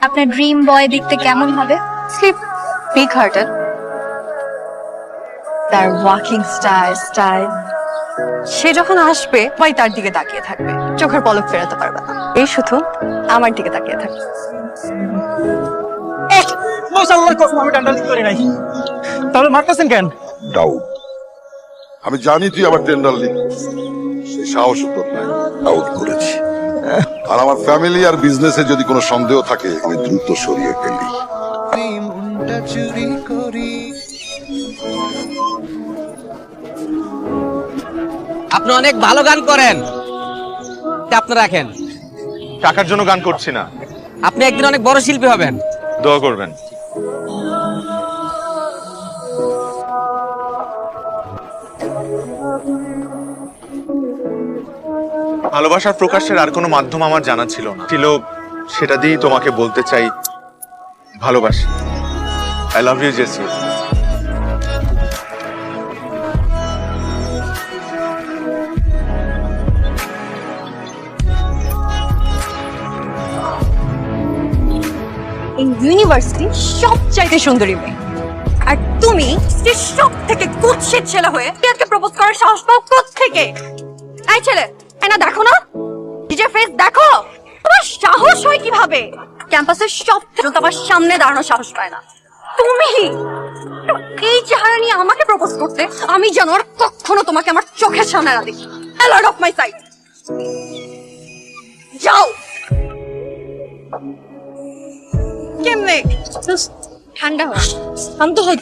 আপনার ড্রিম বয় দেখতে কেমন হবে? স্লিপ বিগ হার্টেড, তার ওয়াকিং স্টাইল সে যখন আসবে সবাই তার দিকে তাকিয়ে থাকবে, চোখের পলক ফেরাতে পারবে না। এই শুধু আমার দিকে তাকিয়ে থাকবে। মাশাআল্লাহ, কসম আমি ডান্ডালিং করি নাই। তাহলে মারতেছেন কেন? ডাউট। আমি জানি তুই আমার টেন্ডার লিখ, সেই সাহস তোর নাই। ডাউট করেছি, আর আমার ফ্যামিলি আর বিজনেসে যদি কোনো সন্দেহ থাকে আমি দ্রুত সরিয়ে ফেলি। আপনি অনেক ভালো গান করেন, আপনি রাখেন। টাকার জন্য গান করছি না, আপনি একদিন অনেক বড় শিল্পী হবেন। দোয়া করবেন। ভালোবাসার প্রকাশের আর কোনো মাধ্যম আমার জানা ছিল না, সেটা দিয়েই তোমাকে বলতে চাই ভালোবাসি। আই লাভ ইউ জেসি। এই ইউনিভার্সিটি সবচাইতে সুন্দরী মেয়ে, আর তুমি যে সব থেকে কুৎসিত ছেলে হয়ে আজকে প্রপোজ করার সাহস পাও কোত্থেকে? এই ছেলে, এনা দেখো না, নিজের ফেস দেখো। তোমার সাহস হয় কিভাবে? ক্যাম্পাসের সব থেকে তোমার সামনে দাঁড়ানোর সাহস পায় না। তুমি এই চেহারা নিয়ে আমাকে প্রপোজ করতে, আমি যেন আর কখনো তোমাকে আমার চোখের সামনে না দেখি। আউট অফ মাই সাইট, যাও। কেমনে ঠান্ডা হয়, শান্ত হও।